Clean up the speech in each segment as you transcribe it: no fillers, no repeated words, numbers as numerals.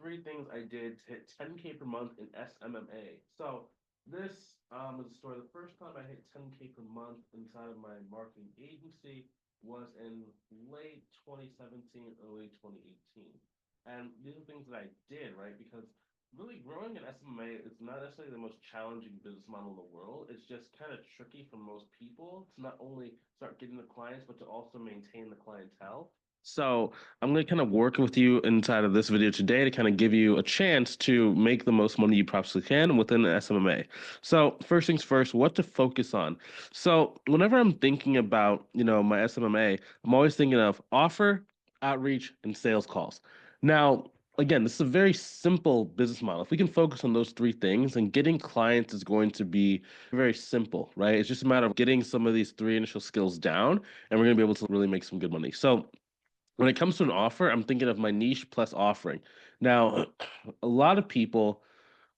three things I did to hit 10K per month in SMMA. So this is a story. The first time I hit 10K per month inside of my marketing agency was in late 2017, early 2018. And these are things that I did, right? Because really growing an SMMA is not necessarily the most challenging business model in the world. It's just kind of tricky for most people to not only start getting the clients, but to also maintain the clientele. So I'm going to kind of work with you inside of this video today to kind of give you a chance to make the most money you possibly can within the SMMA. So first things first, what to focus on. So whenever I'm thinking about, my SMMA, I'm always thinking of offer, outreach, and sales calls. Now, again, this is a very simple business model. If we can focus on those three things, then getting clients is going to be very simple, right? It's just a matter of getting some of these three initial skills down, and we're going to be able to really make some good money. So when it comes to an offer, I'm thinking of my niche plus offering. Now, a lot of people,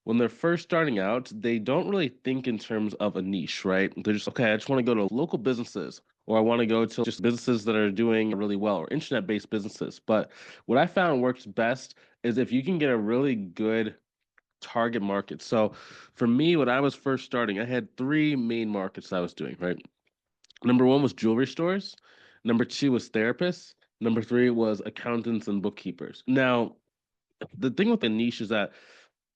when they're first starting out, they don't really think in terms of a niche, right? They're just, okay, I just want to go to local businesses, or I want to go to just businesses that are doing really well, or internet-based businesses. But what I found works best is if you can get a really good target market. So for me, when I was first starting, I had three main markets I was doing, right? Number one was jewelry stores. Number two was therapists. Number three was accountants and bookkeepers. Now, the thing with the niche is that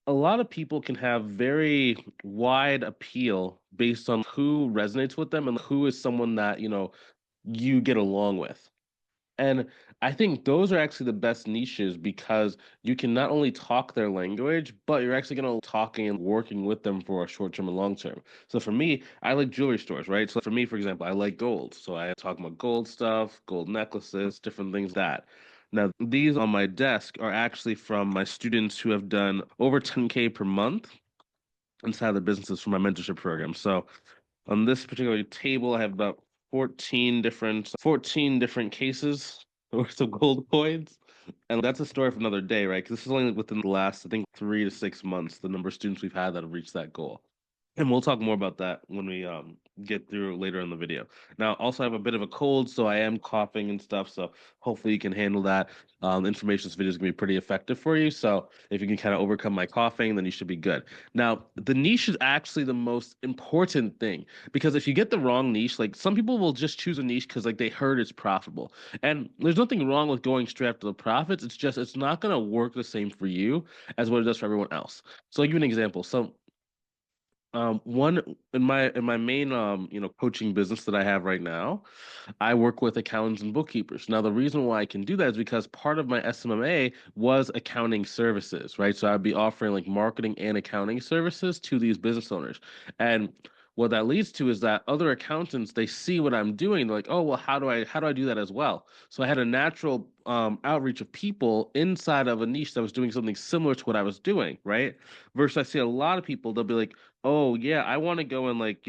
a lot of people can have very wide appeal based on who resonates with them and who is someone that, you get along with. And I think those are actually the best niches because you can not only talk their language, but you're actually going to talking and working with them for a short term and long term. So for me, I like jewelry stores, right? So for me, for example, I like gold. So I talk about gold stuff, gold necklaces, different things like that. Now, these on my desk are actually from my students who have done over 10K per month inside the businesses for my mentorship program. So on this particular table, I have about 14 different cases worth of gold coins. And that's a story for another day, right? Because this is only within the last, I think, 3 to 6 months, the number of students we've had that have reached that goal. And we'll talk more about that when we get through later in the video. Now, also I have a bit of a cold, so I am coughing and stuff. So hopefully you can handle that. Information this video is gonna be pretty effective for you. So if you can kind of overcome my coughing, then you should be good. Now, the niche is actually the most important thing because if you get the wrong niche, like some people will just choose a niche because like they heard it's profitable. And there's nothing wrong with going straight after the profits. It's just it's not gonna work the same for you as what it does for everyone else. So I'll give you an example. So one in my main coaching business that I have right now, I work with accountants and bookkeepers. Now the reason why I can do that is because part of my SMMA was accounting services, right? So I'd be offering like marketing and accounting services to these business owners. And what that leads to is that other accountants they see what I'm doing, they're like, oh well, how do I do that as well? So I had a natural outreach of people inside of a niche that was doing something similar to what I was doing, right? Versus I see a lot of people, they'll be like, oh yeah, I want to go and like,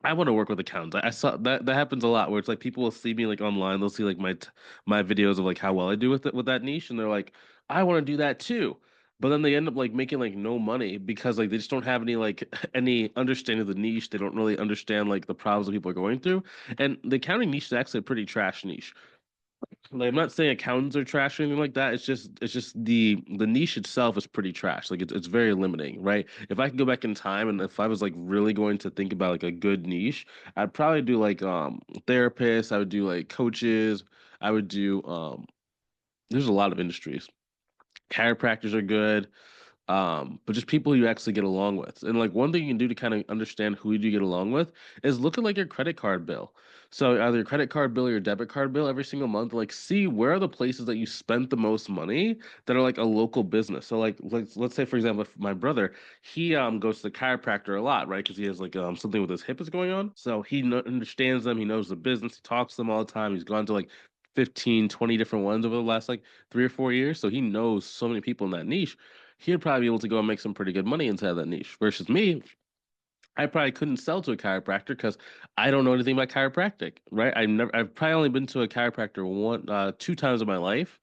I want to work with accountants. I saw that happens a lot where it's like people will see me like online, they'll see like my videos of like how well I do with that niche, and they're like, I want to do that too. But then they end up like making like no money because like they just don't have any like any understanding of the niche. They don't really understand like the problems that people are going through. And the accounting niche is actually a pretty trash niche. Like I'm not saying accountants are trash or anything like that. It's just the niche itself is pretty trash. Like it's very limiting, right? If I could go back in time and if I was like really going to think about like a good niche, I'd probably do like therapists, I would do like coaches, I would do there's a lot of industries. Chiropractors are good, but just people you actually get along with. And like one thing you can do to kind of understand who you do get along with is look at like your credit card bill. So either your credit card bill or your debit card bill every single month, like see where are the places that you spent the most money that are like a local business. So like let's say for example, if my brother, he goes to the chiropractor a lot, right? Because he has like something with his hip is going on. So he understands them, he knows the business, he talks to them all the time. He's gone to like 15, 20 different ones over the last like 3 or 4 years. So he knows so many people in that niche. He'd probably be able to go and make some pretty good money inside that niche. Versus me, I probably couldn't sell to a chiropractor because I don't know anything about chiropractic, right? I've probably only been to a chiropractor two times in my life.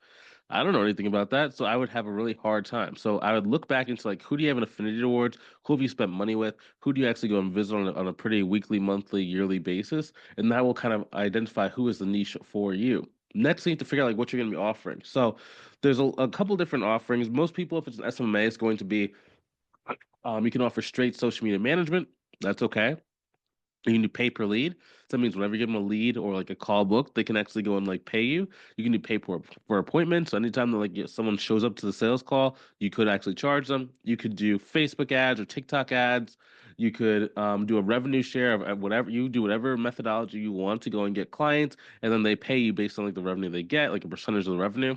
I don't know anything about that, so I would have a really hard time. So I would look back into like, who do you have an affinity towards? Who have you spent money with? Who do you actually go and visit on a pretty weekly, monthly, yearly basis? And that will kind of identify who is the niche for you. Next, you need to figure out like what you're going to be offering. So there's a couple different offerings. Most people, if it's an SMMA, it's going to be you can offer straight social media management. That's okay. You can do pay per lead. So that means whenever you give them a lead or like a call book, they can actually go and like pay you. You can do pay for appointments. So anytime that like someone shows up to the sales call, you could actually charge them. You could do Facebook ads or TikTok ads. You could do a revenue share of whatever you do, whatever methodology you want to go and get clients, and then they pay you based on like the revenue they get, like a percentage of the revenue.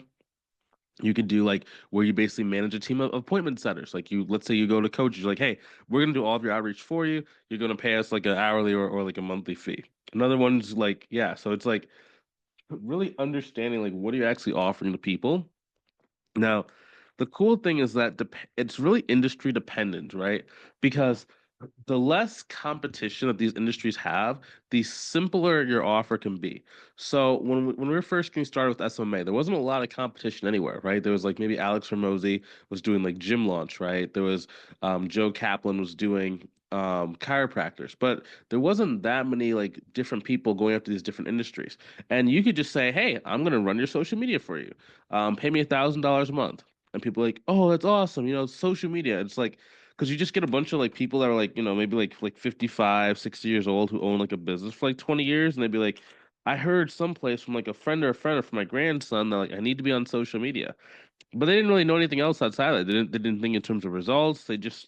You could do like where you basically manage a team of appointment setters. Like you, let's say you go to coaches, you're like, hey, we're gonna do all of your outreach for you. You're gonna pay us like an hourly or like a monthly fee. Another one's like, yeah, so it's like really understanding like what are you actually offering to people. Now, the cool thing is that it's really industry dependent, right? Because the less competition that these industries have, the simpler your offer can be. So when we were first getting started with SMA, there wasn't a lot of competition anywhere, right? There was like maybe Alex Ramosi was doing like gym launch, right? There was Joe Kaplan was doing chiropractors, but there wasn't that many like different people going after these different industries. And you could just say, hey, I'm gonna run your social media for you. Pay me $1,000 a month. And people are like, oh, that's awesome. Social media. It's like because you just get a bunch of like people that are like, maybe like 55, 60 years old who own like a business for like 20 years, and they'd be like, I heard someplace from like a friend or from my grandson that like I need to be on social media. But they didn't really know anything else outside of that. They didn't think in terms of results. They just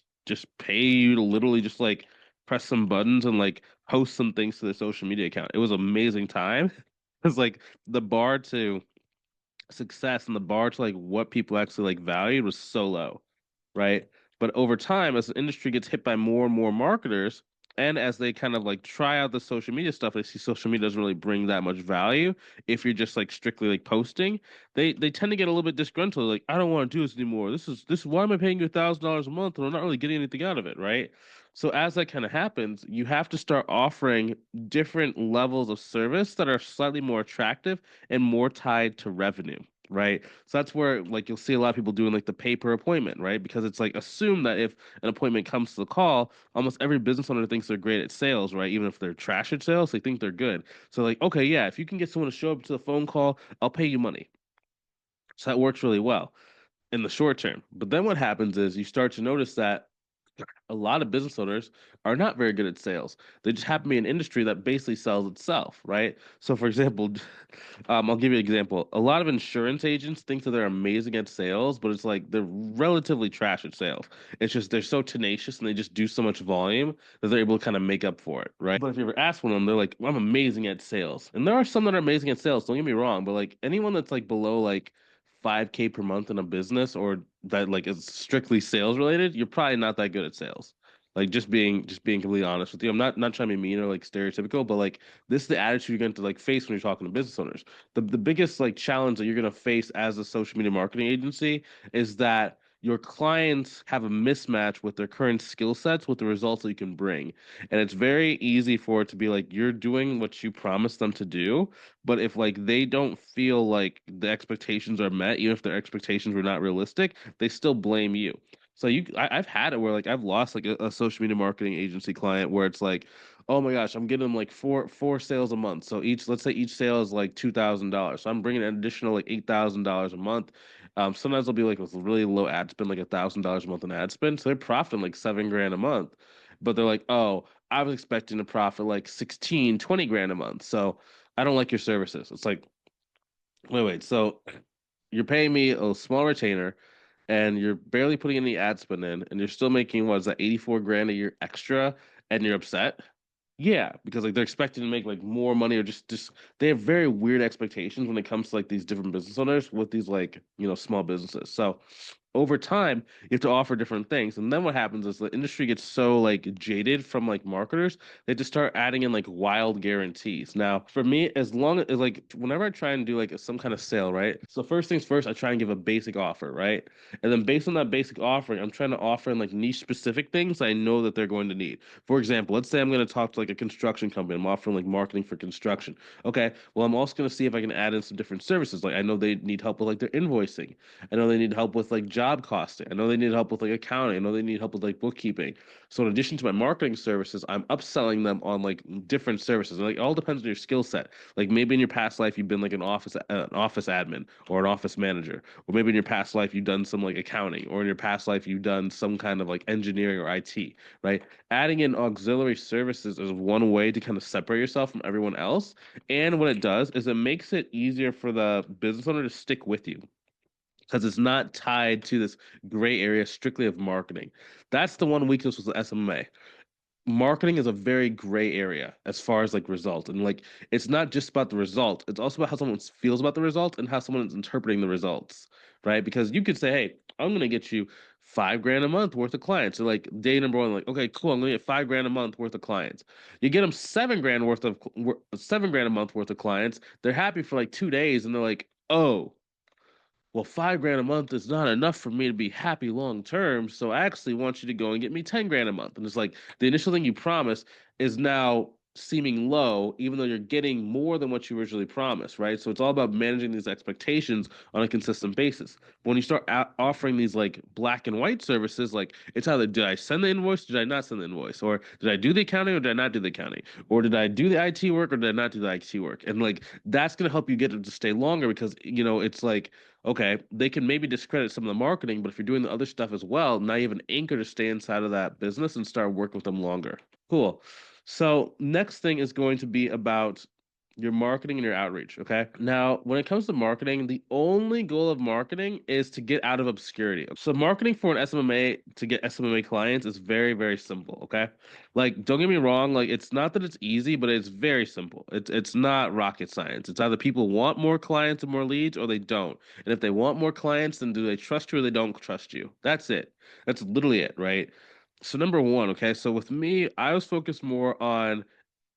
pay you to literally just like press some buttons and like post some things to their social media account. It was an amazing time. It's like the bar to success and the bar to like what people actually like valued was so low, right? But over time, as the industry gets hit by more and more marketers, and as they kind of like try out the social media stuff, they see social media doesn't really bring that much value. If you're just like strictly like posting, they tend to get a little bit disgruntled. Like, I don't want to do this anymore. This. Why am I paying you $1,000 a month and I'm not really getting anything out of it, right? So as that kind of happens, you have to start offering different levels of service that are slightly more attractive and more tied to revenue, right? So that's where like you'll see a lot of people doing like the pay per appointment, right? Because it's like assume that if an appointment comes to the call, almost every business owner thinks they're great at sales, right? Even if they're trash at sales, they think they're good. So like, okay, yeah, if you can get someone to show up to the phone call, I'll pay you money. So that works really well in the short term. But then what happens is you start to notice that a lot of business owners are not very good at sales. They just happen to be an industry that basically sells itself, right? So, for example, I'll give you an example. A lot of insurance agents think that they're amazing at sales, but it's like they're relatively trash at sales. It's just they're so tenacious and they just do so much volume that they're able to kind of make up for it, right? But if you ever ask one of them, they're like, well, I'm amazing at sales. And there are some that are amazing at sales, don't get me wrong, but like anyone that's like below like 5K per month in a business or that like is strictly sales related, you're probably not that good at sales. Like just being completely honest with you. I'm not trying to be mean or like stereotypical, but like this is the attitude you're going to like face when you're talking to business owners. The biggest like challenge that you're going to face as a social media marketing agency is that your clients have a mismatch with their current skill sets with the results that you can bring. And it's very easy for it to be like you're doing what you promised them to do, but if like they don't feel like the expectations are met, even if their expectations were not realistic, they still blame you. So I've had it where like I've lost like a social media marketing agency client where it's like, oh my gosh, I'm getting them like four sales a month. So let's say each sale is like $2,000. So I'm bringing an additional like $8,000 a month. Sometimes they'll be like with really low ad spend, like $1,000 a month in ad spend. So they're profiting like 7 grand a month, but they're like, oh, I was expecting to profit like 16, 20 grand a month. So I don't like your services. It's like, wait. So you're paying me a small retainer and you're barely putting any ad spend in, and you're still making what is that 84 grand a year extra, and you're upset? Yeah, because like they're expecting to make like more money or just they have very weird expectations when it comes to like these different business owners with these like, small businesses. So over time, you have to offer different things. And then what happens is the industry gets so like jaded from like marketers, they just start adding in like wild guarantees. Now, for me, as long as like whenever I try and do like some kind of sale, right? So first things first, I try and give a basic offer, right? And then based on that basic offering, I'm trying to offer in like niche specific things I know that they're going to need. For example, let's say I'm going to talk to like a construction company. I'm offering like marketing for construction. Okay, well, I'm also going to see if I can add in some different services. Like I know they need help with like their invoicing. I know they need help with like job job costing. I know they need help with like accounting. I know they need help with like bookkeeping. So in addition to my marketing services, I'm upselling them on like different services. Like it all depends on your skill set. Like maybe in your past life you've been like an office admin or an office manager, or maybe in your past life you've done some like accounting, or in your past life you've done some kind of like engineering or IT, right? Adding in auxiliary services is one way to kind of separate yourself from everyone else. And what it does is it makes it easier for the business owner to stick with you because it's not tied to this gray area strictly of marketing. That's the one weakness with the SMMA. Marketing is a very gray area as far as like result, and like it's not just about the result, it's also about how someone feels about the result and how someone is interpreting the results, right? Because you could say, hey, I'm gonna get you 5 grand a month worth of clients. So like day number one, like, okay, cool, I'm gonna get 5 grand a month worth of clients. You get them 7 grand worth of 7 grand a month worth of clients. They're happy for like 2 days, and they're like, oh, well, 5 grand a month is not enough for me to be happy long term. So I actually want you to go and get me 10 grand a month. And it's like the initial thing you promised is now seeming low, even though you're getting more than what you originally promised, right? So it's all about managing these expectations on a consistent basis. But when you start offering these like black and white services, like it's either did I send the invoice, did I not send the invoice, or did I do the accounting or did I not do the accounting, or did I do the IT work or did I not do the IT work? And like that's gonna help you get them to stay longer because it's like okay, they can maybe discredit some of the marketing, but if you're doing the other stuff as well, now you have an anchor to stay inside of that business and start working with them longer. Cool. So next thing is going to be about your marketing and your outreach. Okay. Now, when it comes to marketing, the only goal of marketing is to get out of obscurity. So marketing for an SMMA to get SMMA clients is very, very simple. Okay. Like, don't get me wrong, like it's not that it's easy, but it's very simple. It's not rocket science. It's either people want more clients and more leads or they don't. And if they want more clients, then do they trust you or they don't trust you? That's it. That's literally it, right? So number one, okay, so with me, I was focused more on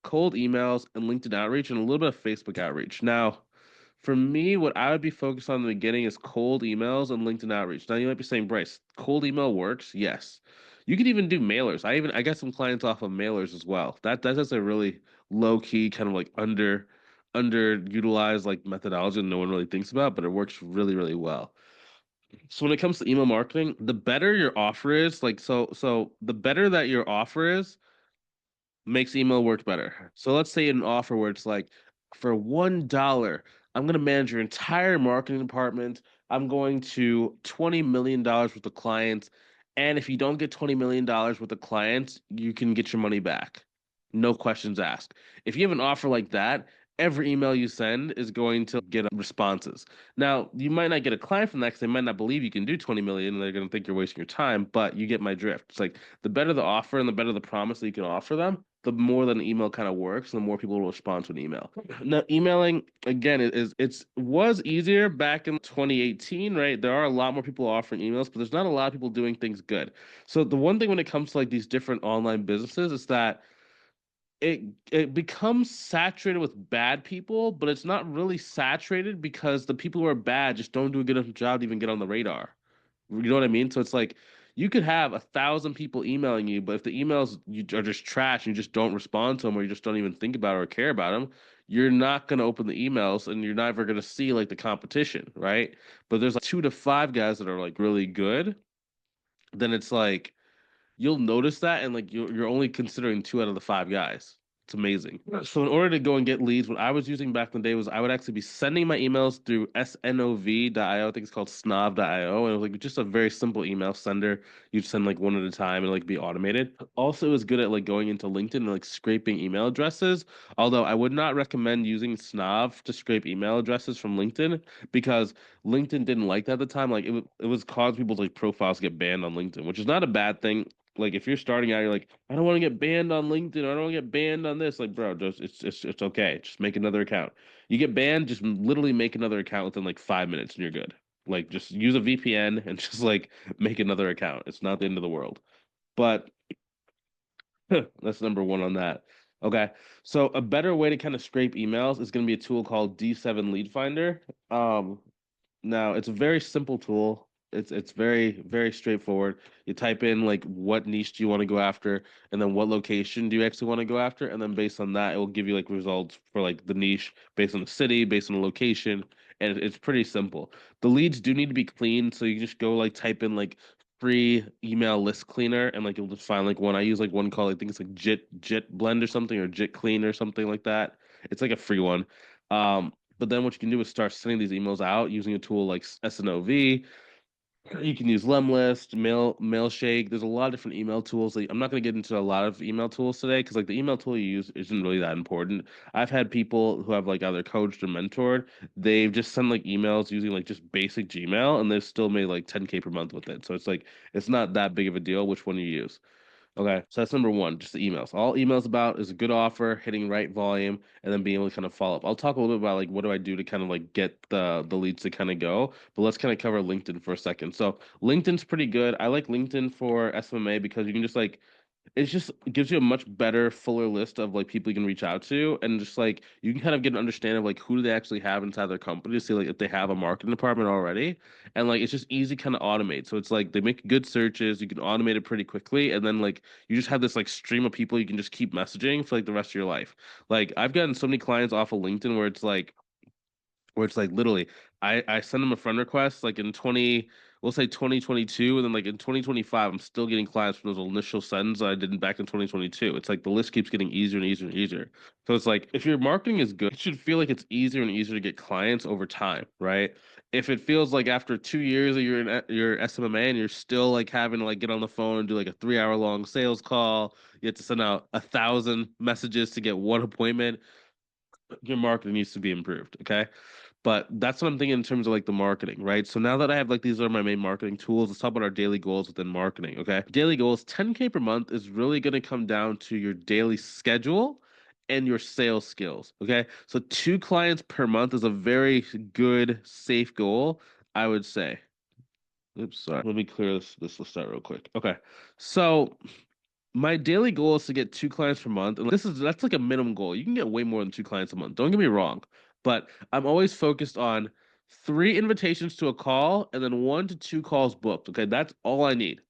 cold emails and LinkedIn outreach and a little bit of Facebook outreach. Now, for me, what I would be focused on in the beginning is cold emails and LinkedIn outreach. Now, you might be saying, Bryce, cold email works? Yes. You could even do mailers. I got some clients off of mailers as well. That's just a really low key kind of like underutilized like methodology that no one really thinks about, but it works really, really well. So when it comes to email marketing, the better your offer is, like so the better that your offer is, makes email work better. So let's say an offer where it's like, for $1, I'm going to manage your entire marketing department. I'm going to $20 million worth of clients. And if you don't get $20 million worth of clients, you can get your money back. No questions asked. If you have an offer like that, every email you send is going to get responses. Now, you might not get a client from that because they might not believe you can do 20 million and they're going to think you're wasting your time, but you get my drift. It's like the better the offer and the better the promise that you can offer them, the more that an email kind of works, and the more people will respond to an email. Now, emailing again it's was easier back in 2018, right? There are a lot more people offering emails, but there's not a lot of people doing things good. So the one thing when it comes to like these different online businesses is that it becomes saturated with bad people, but it's not really saturated because the people who are bad just don't do a good enough job to even get on the radar. You know what I mean? So it's like you could have 1,000 people emailing you, but if the emails you are just trash and you just don't respond to them or you just don't even think about it or care about them, you're not going to open the emails and you're never going to see like the competition, right? But there's like 2 to 5 guys that are like really good, then it's like you'll notice that and like you're only considering 2 out of the 5 guys. It's amazing. So in order to go and get leads, what I was using back in the day was I would actually be sending my emails through snov.io. I think it's called snob.io. And it was like just a very simple email sender. You'd send like one at a time and like be automated. Also, it was good at like going into LinkedIn and like scraping email addresses. Although I would not recommend using Snob to scrape email addresses from LinkedIn because LinkedIn didn't like that at the time. Like it was caused people's like profiles get banned on LinkedIn, which is not a bad thing. Like if you're starting out, you're like, I don't want to get banned on LinkedIn. I don't want to get banned on this. Like, bro, just it's okay. Just make another account. You get banned, just literally make another account within like 5 minutes and you're good. Like just use a VPN and just like make another account. It's not the end of the world. But that's number one on that. Okay. So a better way to kind of scrape emails is going to be a tool called D7 Lead Finder. Um, Now, it's a very simple tool. It's very, very straightforward. You type in like what niche do you want to go after, and then what location do you actually want to go after, and then based on that, it will give you like results for like the niche based on the city, based on the location, and it's pretty simple. The leads do need to be clean, so you just go like type in like free email list cleaner, and like you'll just find like one. I use like one called, I think it's like Jit Blend or something, or Jit Clean or something like that. It's like a free one. But then what you can do is start sending these emails out using a tool like SNOV. You can use Lemlist, Mailshake. There's a lot of different email tools. Like, I'm not going to get into a lot of email tools today because like the email tool you use isn't really that important. I've had people who have like either coached or mentored. They've just sent like emails using like just basic Gmail, and they've still made like 10K per month with it. So it's like it's not that big of a deal which one you use. Okay, so that's number one, just the emails. All emails about is a good offer, hitting right volume, and then being able to kind of follow up. I'll talk a little bit about like what do I do to kind of like get the leads to kind of go, but let's kind of cover LinkedIn for a second. So LinkedIn's pretty good. I like LinkedIn for SMMA because you can just like it just gives you a much better, fuller list of like people you can reach out to, and just like you can kind of get an understanding of like who do they actually have inside their company to see like if they have a marketing department already, and like it's just easy kind of automate. So it's like they make good searches, you can automate it pretty quickly, and then like you just have this like stream of people you can just keep messaging for like the rest of your life. Like I've gotten so many clients off of LinkedIn where it's like literally I send them a friend request like in 20, we'll say 2022, and then like in 2025 I'm still getting clients from those initial sends I did back in 2022. It's like the list keeps getting easier and easier and easier. So it's like if your marketing is good, it should feel like it's easier and easier to get clients over time, right? If it feels like after 2 years of your SMMA and you're still like having to like get on the phone and do like a 3 hour long sales call, you have to send out 1,000 messages to get one appointment, your marketing needs to be improved. Okay. But that's what I'm thinking in terms of like the marketing, right? So now that I have like these are my main marketing tools, let's talk about our daily goals within marketing. Okay. Daily goals, 10K per month is really going to come down to your daily schedule and your sales skills. Okay. So 2 clients per month is a very good, safe goal, I would say. Oops, sorry. Let me clear this list out real quick. Okay. So my daily goal is to get 2 clients per month, and that's like a minimum goal. You can get way more than 2 clients a month. Don't get me wrong, but I'm always focused on 3 invitations to a call and then 1 to 2 calls booked. Okay, that's all I need.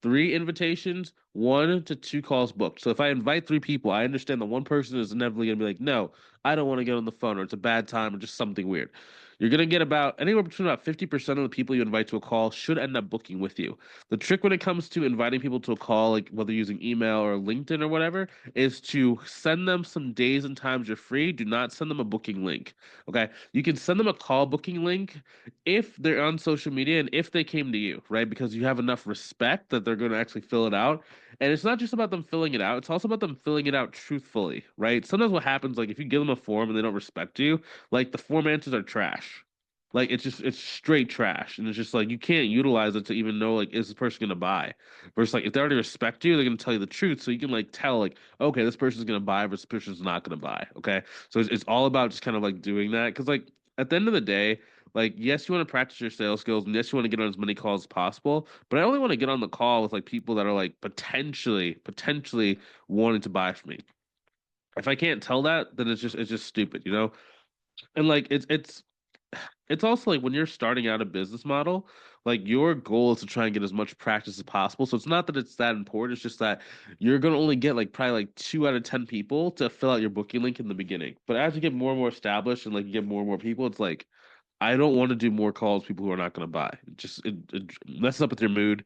3 invitations, 1 to 2 calls booked. So if I invite 3 people, I understand that one person is inevitably gonna be like, "No, I don't want to get on the phone," or "It's a bad time," or just something weird. You're gonna get about anywhere between about 50% of the people you invite to a call should end up booking with you. The trick when it comes to inviting people to a call, like whether using email or LinkedIn or whatever, is to send them some days and times you're free. Do not send them a booking link. Okay. You can send them a call booking link if they're on social media and if they came to you, right? Because you have enough respect that they're going to actually fill it out. And it's not just about them filling it out, it's also about them filling it out truthfully, right? Sometimes what happens, like if you give them a form and they don't respect you, like the form answers are trash. Like it's straight trash, and it's just like you can't utilize it to even know like is this person gonna buy. Versus like if they already respect you, they're gonna tell you the truth, so you can like tell like okay this person's gonna buy versus this person's not gonna buy. Okay, so it's all about just kind of like doing that because like at the end of the day, like yes you want to practice your sales skills and yes you want to get on as many calls as possible, but I only want to get on the call with like people that are like potentially wanting to buy from me. If I can't tell that, then it's just stupid, you know? And like it's also like when you're starting out a business model, like your goal is to try and get as much practice as possible. So it's not that it's that important. It's just that you're gonna only get like probably like 2 out of 10 people to fill out your booking link in the beginning. But as you get more and more established and like you get more and more people, it's like I don't want to do more calls with people who are not gonna buy. It messes up with your mood.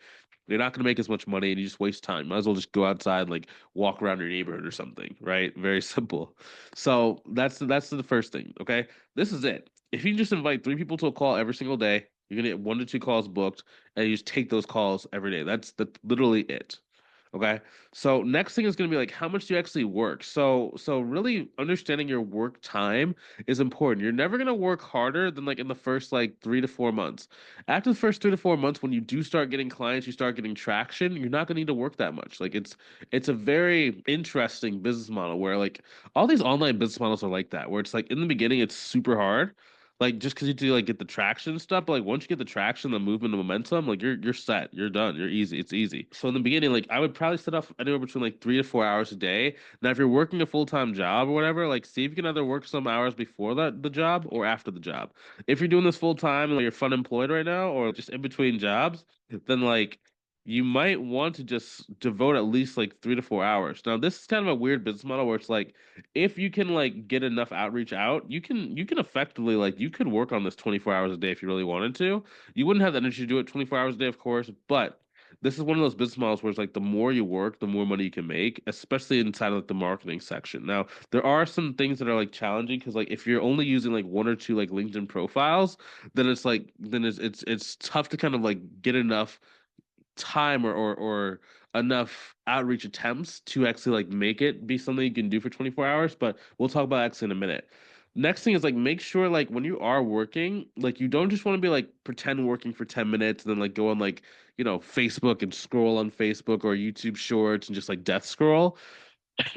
You're not gonna make as much money and you just waste time. Might as well just go outside, like walk around your neighborhood or something, right? Very simple. So that's the first thing. Okay. This is it. If you just invite 3 people to a call every single day, you're gonna get 1 to 2 calls booked, and you just take those calls every day. That's literally it. Okay. So next thing is gonna be like how much do you actually work? So really understanding your work time is important. You're never gonna work harder than like in the first like 3 to 4 months. After the first 3 to 4 months, when you do start getting clients, you start getting traction, you're not gonna need to work that much. Like it's a very interesting business model where like all these online business models are like that, where it's like in the beginning it's super hard. Like just because you do like get the traction and stuff, but like once you get the traction, the movement, the momentum, like you're set, you're done, you're easy, it's easy. So in the beginning, like I would probably set off anywhere between like 3 to 4 hours a day. Now, if you're working a full-time job or whatever, like see if you can either work some hours before the job or after the job. If you're doing this full time and like, you're fun employed right now, or just in between jobs, then like you might want to just devote at least like 3 to 4 hours. Now, this is kind of a weird business model where it's like if you can like get enough outreach out, you can effectively like you could work on this 24 hours a day if you really wanted to. You wouldn't have the energy to do it 24 hours a day, of course, but this is one of those business models where it's like the more you work, the more money you can make, especially inside of like the marketing section. Now, there are some things that are like challenging because like if you're only using like one or two like LinkedIn profiles, then it's like then it's tough to kind of like get enough time or enough outreach attempts to actually like make it be something you can do for 24 hours, but we'll talk about X in a minute. Next thing is like make sure like when you are working, like you don't just want to be like pretend working for 10 minutes and then like go on like, Facebook and scroll on Facebook or YouTube shorts and just like death scroll.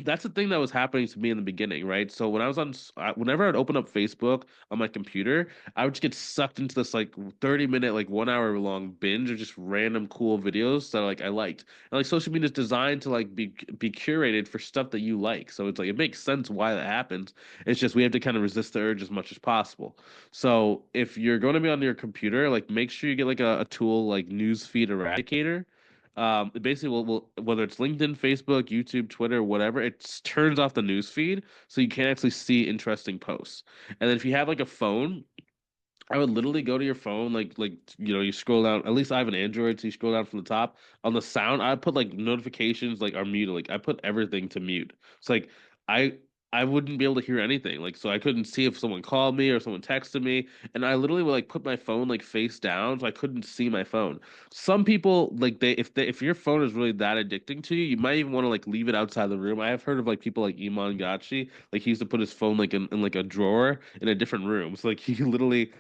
That's the thing that was happening to me in the beginning, right? So when I was whenever I'd open up Facebook on my computer, I would just get sucked into this like 30 minute, like 1 hour long binge of just random cool videos that like I liked. And like social media is designed to like be curated for stuff that you like. So it's like it makes sense why that happens. It's just we have to kind of resist the urge as much as possible. So if you're going to be on your computer, like make sure you get like a tool like Newsfeed Eradicator. It basically will whether it's LinkedIn, Facebook, YouTube, Twitter, whatever, it turns off the news feed so you can't actually see interesting posts. And then if you have like a phone, I would literally go to your phone, you scroll down. At least I have an Android, so you scroll down from the top. On the sound, I put like notifications like are muted. Like I put everything to mute. It's like I I wouldn't be able to hear anything. Like so I couldn't see if someone called me or someone texted me. And I literally would like put my phone like face down so I couldn't see my phone. Some people like if your phone is really that addicting to you, you might even want to like leave it outside the room. I have heard of like people like Iman Gotchi, like he used to put his phone like in like a drawer in a different room. So like he literally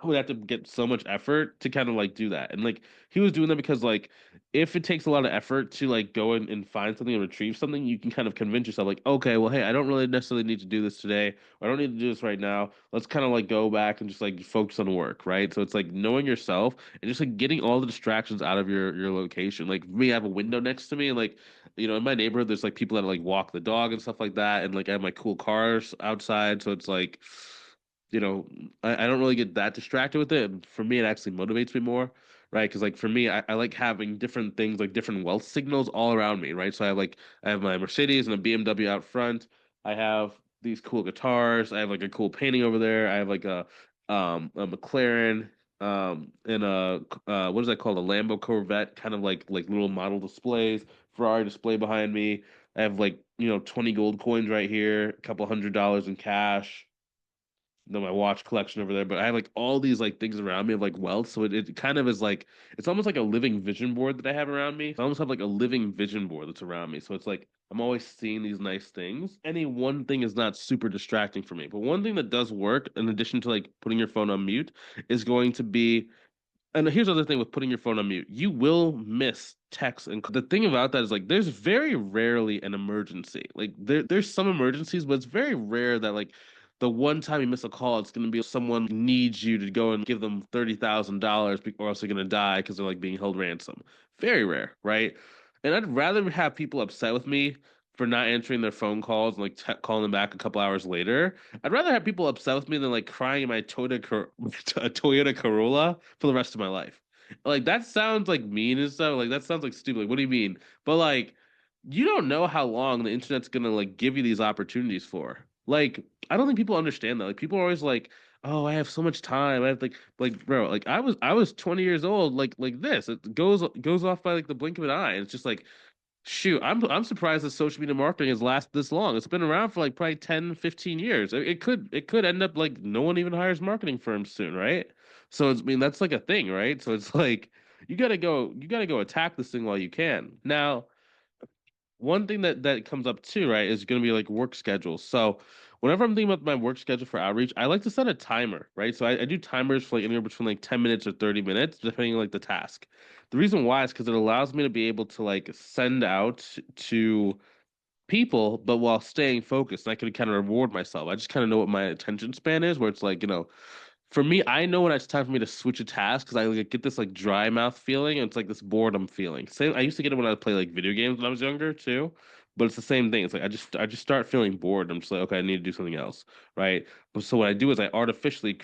I would have to get so much effort to kind of like do that. And like he was doing that because like if it takes a lot of effort to like go and find something and retrieve something, you can kind of convince yourself like, okay, well, hey, I don't really necessarily need to do this today, or I don't need to do this right now. Let's kind of like go back and just like focus on work, right? So it's like knowing yourself and just like getting all the distractions out of your location. Like me, I have a window next to me, and like in my neighborhood, there's like people that like walk the dog and stuff like that, and like I have my cool cars outside, so it's like you know, I don't really get that distracted with it. For me, it actually motivates me more, right? Because like for me, I like having different things, like different wealth signals all around me, right? So I have my Mercedes and a BMW out front. I have these cool guitars. I have like a cool painting over there. I have like a McLaren and what is that called? A Lambo Corvette, kind of like little model displays, Ferrari display behind me. I have like 20 gold coins right here, a couple $100 in cash, my watch collection over there, but I have like all these like things around me of like wealth. So it kind of is like it's almost like a living vision board that I have around me. I almost have like a living vision board that's around me. So it's like I'm always seeing these nice things. Any one thing is not super distracting for me. But one thing that does work, in addition to like putting your phone on mute, is going to be and here's the other thing with putting your phone on mute. You will miss texts. And the thing about that is like there's very rarely an emergency. Like there's some emergencies, but it's very rare that like the one time you miss a call, it's gonna be someone needs you to go and give them $30,000 or else they're gonna die because they're like being held ransom. Very rare, right? And I'd rather have people upset with me for not answering their phone calls and like calling them back a couple hours later. I'd rather have people upset with me than like crying in my Toyota Corolla for the rest of my life. Like that sounds like mean and stuff. Like that sounds like stupid. Like what do you mean? But like you don't know how long the internet's gonna like give you these opportunities for. Like I don't think people understand that. Like people are always like, "Oh, I have so much time." I have like bro, like I was 20 years old like this. It goes off by like the blink of an eye. And it's just like shoot, I'm surprised that social media marketing has lasted this long. It's been around for like probably 10, 15 years. It could end up like no one even hires marketing firms soon, right? So I mean that's like a thing, right? So it's like you gotta go attack this thing while you can. Now, one thing that comes up too, right, is going to be like work schedules. So whenever I'm thinking about my work schedule for outreach, I like to set a timer, right? So I do timers for like anywhere between like 10 minutes or 30 minutes, depending on like the task. The reason why is because it allows me to be able to like send out to people, but while staying focused. And I can kind of reward myself. I just kind of know what my attention span is, where it's like, for me, I know when it's time for me to switch a task because I like, get this like dry mouth feeling and it's like this boredom feeling. Same, I used to get it when I would play like video games when I was younger too. But it's the same thing. It's like I just start feeling bored. I'm just like, okay, I need to do something else, right? But so what I do is I artificially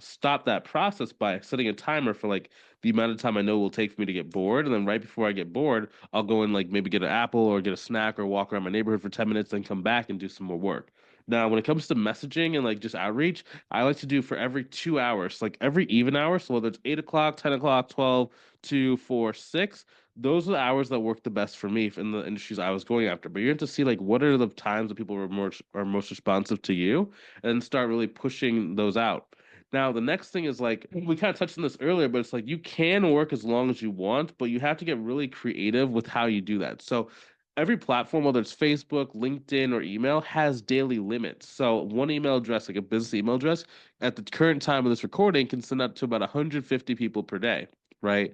stop that process by setting a timer for like the amount of time I know it will take for me to get bored, and then right before I get bored, I'll go and like maybe get an apple or get a snack or walk around my neighborhood for 10 minutes, then come back and do some more work. Now, when it comes to messaging and like just outreach, I like to do for every 2 hours, like every even hour. So whether it's 8 o'clock, 10 o'clock, 12, 2, 4, 6, those are the hours that work the best for me in the industries I was going after. But you have to see like what are the times that people are most responsive to you, and then start really pushing those out. Now, the next thing is like we kind of touched on this earlier, but it's like you can work as long as you want, but you have to get really creative with how you do that. So every platform, whether it's Facebook, LinkedIn, or email, has daily limits. So one email address, like a business email address, at the current time of this recording, can send out to about 150 people per day, right?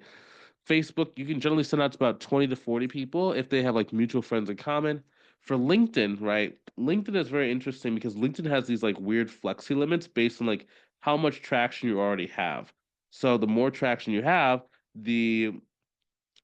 Facebook, you can generally send out to about 20 to 40 people if they have like mutual friends in common. For LinkedIn, right? LinkedIn is very interesting because LinkedIn has these like weird flexi limits based on like how much traction you already have. So the more traction you have, the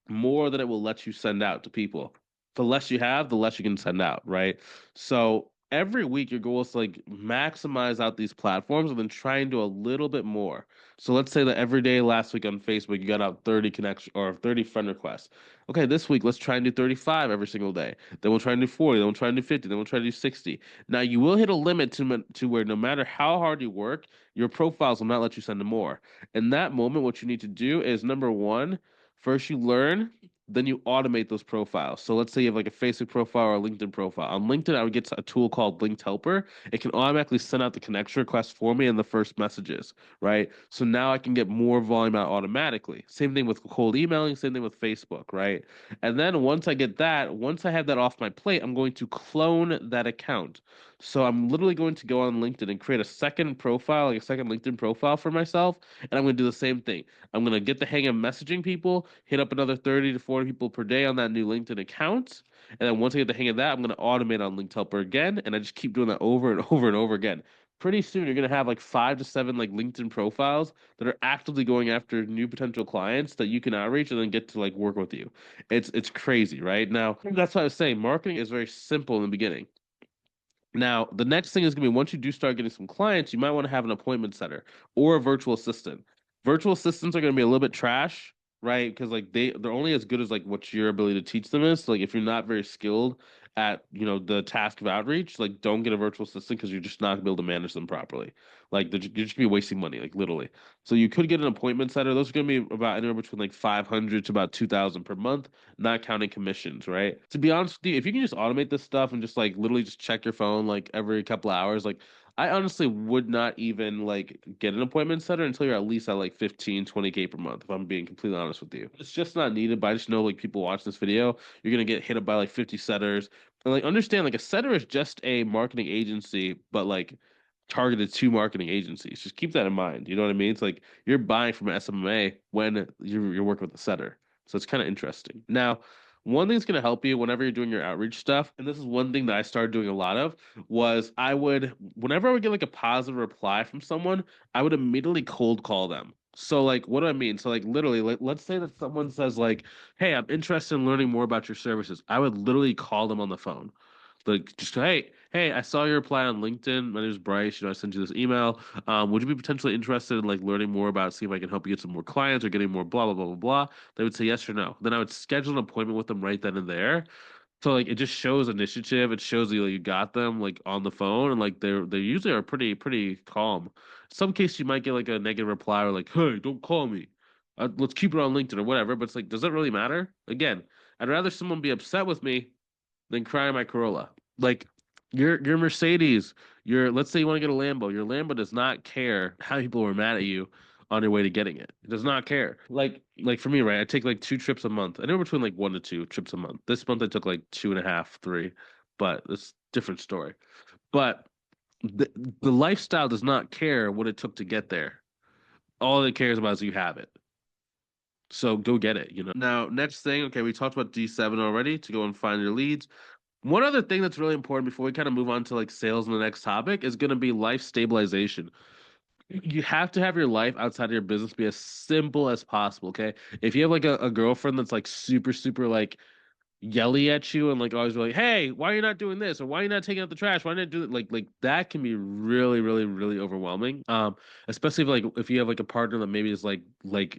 more that it will let you send out to people. The less you have, the less you can send out, right? So every week your goal is to like maximize out these platforms and then try and do a little bit more. So let's say that every day last week on Facebook you got out 30 connection or 30 friend requests. Okay, this week let's try and do 35 every single day. Then we'll try and do 40, then we'll try and do 50, then we'll try to do 60. Now you will hit a limit to where no matter how hard you work, your profiles will not let you send them more. In that moment, what you need to do is number one, first, you learn, then you automate those profiles. So let's say you have like a Facebook profile or a LinkedIn profile. On LinkedIn, I would get a tool called Linked Helper. It can automatically send out the connection request for me in the first messages, right? So now I can get more volume out automatically. Same thing with cold emailing, same thing with Facebook, right? And then once I have that off my plate, I'm going to clone that account. So I'm literally going to go on LinkedIn and create a second profile, like a second LinkedIn profile for myself, and I'm going to do the same thing. I'm gonna get the hang of messaging people, hit up another 30 to 40 people per day on that new LinkedIn account. And then once I get the hang of that, I'm gonna automate on Linked Helper again. And I just keep doing that over and over and over again. Pretty soon you're gonna have like 5 to 7 like LinkedIn profiles that are actively going after new potential clients that you can outreach and then get to like work with you. It's crazy, right? Now that's why I was saying marketing is very simple in the beginning. Now, the next thing is going to be once you do start getting some clients, you might want to have an appointment setter or a virtual assistant. Virtual assistants are going to be a little bit trash, right? Because like they're only as good as like what your ability to teach them is. So, like if you're not very skilled at, the task of outreach, like don't get a virtual assistant because you're just not going to be able to manage them properly. Like you're just going to be wasting money, like literally. So you could get an appointment setter. Those are going to be about anywhere between like 500 to about 2,000 per month, not counting commissions, right? To be honest with you, if you can just automate this stuff and just like literally just check your phone like every couple of hours, like I honestly would not even like get an appointment setter until you're at least at like 15, 20K per month, if I'm being completely honest with you. It's just not needed, but I just know like people watch this video, you're gonna get hit up by like 50 setters. And like understand like a setter is just a marketing agency, but like targeted to marketing agencies. Just keep that in mind. You know what I mean? It's like you're buying from an SMMA when you're working with a setter. So it's kind of interesting. Now, one thing that's going to help you whenever you're doing your outreach stuff, and this is one thing that I started doing a lot of, was whenever I would get like a positive reply from someone, I would immediately cold call them. So like, what do I mean? So like, literally, like, let's say that someone says like, "Hey, I'm interested in learning more about your services." I would literally call them on the phone. Like just hey, I saw your reply on LinkedIn. My name is Bryce. I sent you this email. Would you be potentially interested in like learning more about, see if I can help you get some more clients or getting more blah blah blah blah blah? They would say yes or no. Then I would schedule an appointment with them right then and there. So like it just shows initiative. It shows you like, you got them like on the phone, and like they usually are pretty calm. Some case you might get like a negative reply or like, hey, don't call me. Let's keep it on LinkedIn or whatever. But it's like, does it really matter? Again, I'd rather someone be upset with me than cry in my Corolla. Like your Mercedes, let's say you want to get a Lambo. Your Lambo does not care how people were mad at you on your way to getting it. It does not care. Like for me, right? I take like 2 trips a month. I know between like 1 to 2 trips a month. This month I took like two and a half, three, but it's different story. But the the lifestyle does not care what it took to get there. All it cares about is you have it. So go get it. Now, next thing, okay, we talked about D7 already to go and find your leads. One other thing that's really important before we kind of move on to like sales and the next topic is going to be life stabilization. You have to have your life outside of your business be as simple as possible, okay? If you have like a girlfriend that's like super, super like yelly at you and like always be like, "Hey, why are you not doing this? Or why are you not taking out the trash? Why not do it?" Like that can be really, really, really overwhelming. Especially if you have like a partner that maybe is like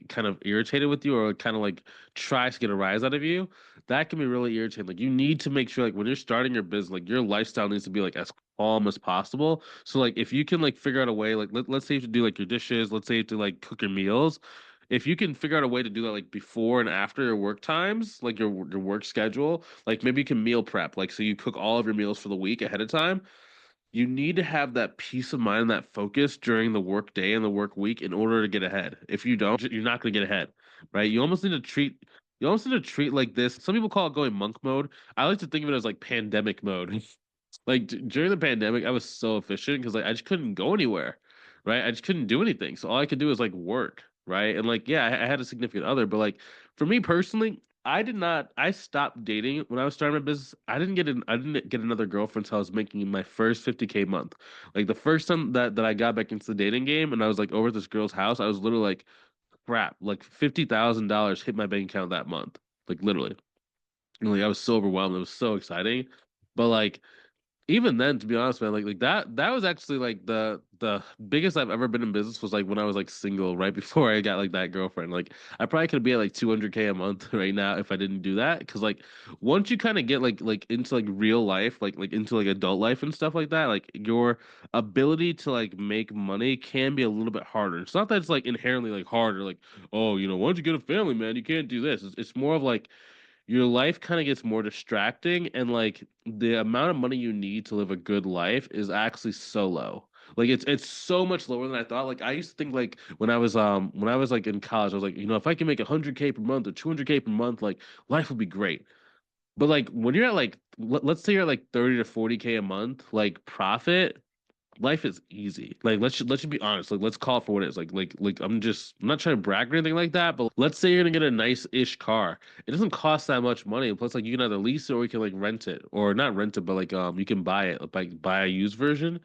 kind of irritated with you or kind of like tries to get a rise out of you. That can be really irritating. Like you need to make sure like when you're starting your business, like your lifestyle needs to be like as calm as possible. So like if you can like figure out a way, like let's say you have to do like your dishes, let's say you have to like cook your meals, if you can figure out a way to do that like before and after your work times, like your work schedule, like maybe you can meal prep, like so you cook all of your meals for the week ahead of time. You need to have that peace of mind, that focus during the work day and the work week in order to get ahead. If you don't, you're not going to get ahead, right? You almost need to treat like this. Some people call it going monk mode. I like to think of it as like pandemic mode. Like during the pandemic, I was so efficient because like I just couldn't go anywhere, right? I just couldn't do anything. So all I could do was like work, right? And like yeah, I had a significant other, but like for me personally, I did not. I stopped dating when I was starting my business. I didn't get another girlfriend until I was making my first 50K month. Like the first time that I got back into the dating game, and I was like over at this girl's house, I was literally like, crap, like $50,000 hit my bank account that month, like literally. And like I was so overwhelmed. It was so exciting, but like even then, to be honest, man, like that was actually like the biggest I've ever been in business was like when I was like single, right before I got like that girlfriend. Like I probably could be at like 200K a month right now if I didn't do that. Because like once you kind of get like into like real life, like into like adult life and stuff like that, like your ability to like make money can be a little bit harder. It's not that it's like inherently like harder, like oh once you get a family, man, you can't do this. It's more of like your life kind of gets more distracting and like the amount of money you need to live a good life is actually so low. Like it's so much lower than I thought. Like I used to think like when I was like in college, I was like, if I can make 100K per month or 200K per month, like life would be great. But like when you're at like let's say you're at like 30 to 40K a month, like profit, life is easy. Like let's just be honest. Like let's call it for what it is. Like I'm not trying to brag or anything like that, but let's say you're gonna get a nice-ish car. It doesn't cost that much money. Plus, like you can either lease it or you can like rent it. Or not rent it, but like you can buy it, like buy a used version.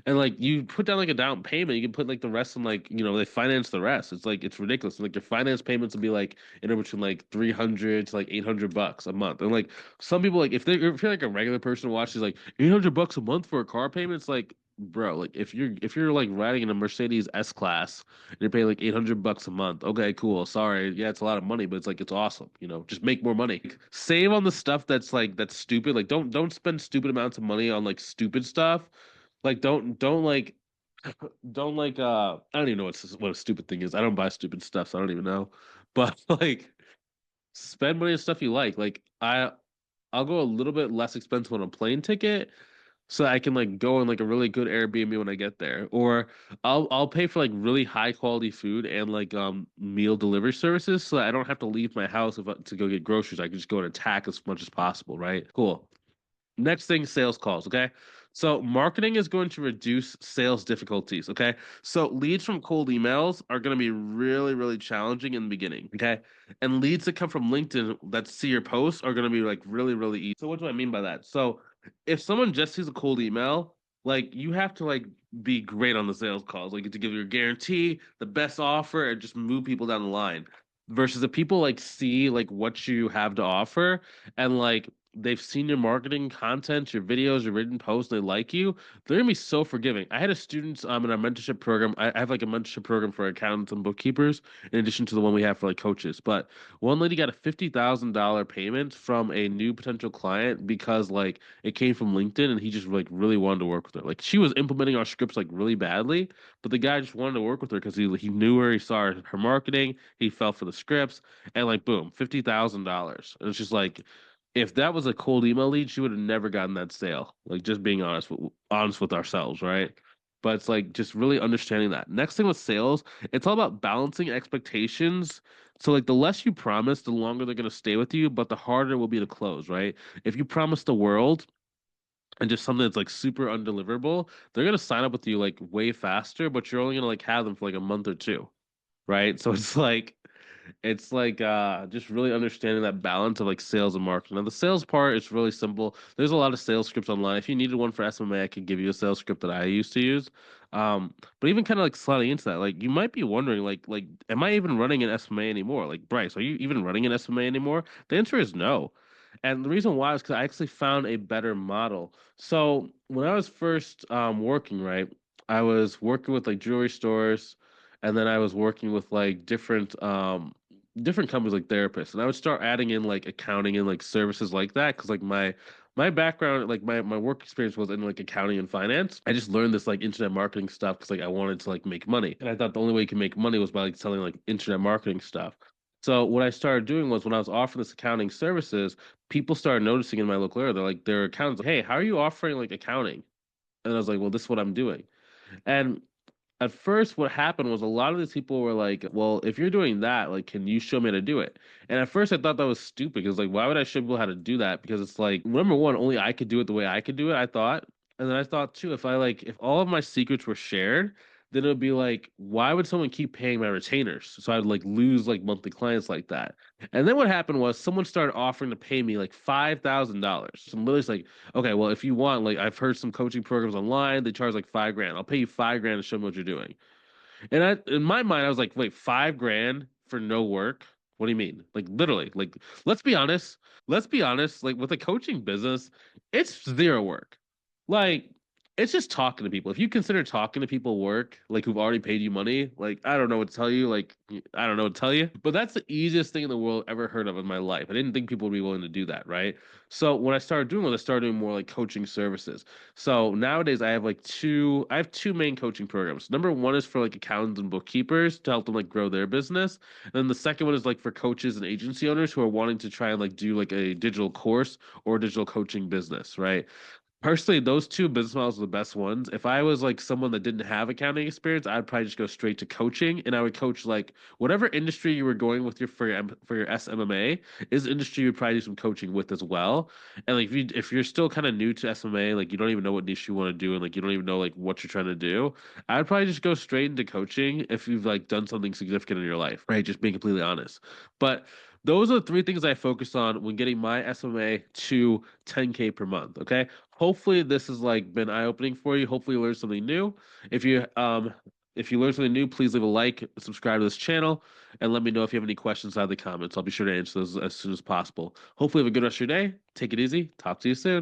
And like you put down like a down payment, you can put like the rest in like, they finance the rest. It's like it's ridiculous. Like your finance payments will be like anywhere between like 300 to like $800 a month. And like some people like if you're like a regular person who watches like $800 a month for a car payment, it's like bro, like if you're like riding in a Mercedes S class and you're paying like $800 a month, okay, cool. Sorry, yeah, it's a lot of money, but it's like it's awesome. Just make more money. Save on the stuff that's stupid. Like don't spend stupid amounts of money on like stupid stuff. Like don't like I don't even know what a stupid thing is. I don't buy stupid stuff, so I don't even know. But like spend money on stuff you like. Like I'll go a little bit less expensive on a plane ticket so I can like go on like a really good Airbnb when I get there. Or I'll pay for like really high quality food and like meal delivery services so that I don't have to leave my house to go get groceries. I can just go and attack as much as possible, right? Cool. Next thing, sales calls. Okay. So marketing is going to reduce sales difficulties. Okay. So leads from cold emails are going to be really, really challenging in the beginning. Okay. And leads that come from LinkedIn that see your posts are going to be like really, really easy. So what do I mean by that? So if someone just sees a cold email, like you have to like be great on the sales calls, like to give your guarantee, the best offer, and just move people down the line. Versus if people like see like what you have to offer and like they've seen your marketing content, your videos, your written posts, they like you, they're gonna be so forgiving. I had a student in our mentorship program. I have like a mentorship program for accountants and bookkeepers, in addition to the one we have for like coaches. But one lady got a $50,000 payment from a new potential client because like it came from LinkedIn and he just like really wanted to work with her. Like she was implementing our scripts like really badly, but the guy just wanted to work with her because he knew her, he saw her marketing, he fell for the scripts, and like boom, $50,000. And it's just like if that was a cold email lead, she would have never gotten that sale. Like just being honest with ourselves, right? But it's like just really understanding that. Next thing with sales, it's all about balancing expectations. So like the less you promise, the longer they're gonna stay with you, but the harder it will be to close, right? If you promise the world and just something that's like super undeliverable, they're gonna sign up with you like way faster, but you're only gonna like have them for like a month or two, right? So it's like just really understanding that balance of like sales and marketing. Now the sales part is really simple. There's a lot of sales scripts online. If you needed one for SMMA, I could give you a sales script that I used to use. But even kind of like sliding into that, like you might be wondering, like, am I even running an SMMA anymore? Like Bryce, are you even running an SMMA anymore? The answer is no. And the reason why is because I actually found a better model. So when I was first working, right, I was working with like jewelry stores, and then I was working with like different companies like therapists, and I would start adding in like accounting and like services like that because like my background, like my work experience was in like accounting and finance. I just learned this like internet marketing stuff because like I wanted to like make money, and I thought the only way you can make money was by like selling like internet marketing stuff. So what I started doing was when I was offering this accounting services, people started noticing in my local area. They're like, their accountants, like, hey, how are you offering like accounting? And I was like, well, this is what I'm doing. And at first, what happened was a lot of these people were like, well, if you're doing that, like, can you show me how to do it? And at first, I thought that was stupid because, like, why would I show people how to do that? Because it's like, number one, only I could do it the way I could do it, I thought. And then I thought, too, if all of my secrets were shared, then it would be like, why would someone keep paying my retainers? So I'd like lose like monthly clients like that. And then what happened was someone started offering to pay me like $5,000. So I'm literally like, okay, well, if you want, like, I've heard some coaching programs online, they charge like 5 grand. I'll pay you 5 grand to show me what you're doing. And in my mind, I was like, wait, 5 grand for no work? What do you mean? Like literally, like let's be honest. Let's be honest. Like with a coaching business, it's zero work. Like it's just talking to people. If you consider talking to people work, like who've already paid you money, like I don't know what to tell you. Like I don't know what to tell you. But that's the easiest thing in the world ever heard of in my life. I didn't think people would be willing to do that, right? So when I started doing it, I started doing more like coaching services. So nowadays I have two main coaching programs. Number one is for like accountants and bookkeepers to help them like grow their business. And then the second one is like for coaches and agency owners who are wanting to try and like do like a digital course or digital coaching business, right? Personally, those two business models are the best ones. If I was like someone that didn't have accounting experience, I'd probably just go straight to coaching, and I would coach like whatever industry you were going with for your SMMA is industry you would probably do some coaching with as well. And like if you're still kind of new to SMMA, like you don't even know what niche you want to do, and like you don't even know like what you're trying to do, I'd probably just go straight into coaching if you've like done something significant in your life, right? Just being completely honest. But those are the three things I focus on when getting my SMMA to 10K per month. Okay. Hopefully this has like been eye-opening for you. Hopefully you learned something new. If you learned something new, please leave a like, subscribe to this channel, and let me know if you have any questions out of the comments. I'll be sure to answer those as soon as possible. Hopefully you have a good rest of your day. Take it easy. Talk to you soon.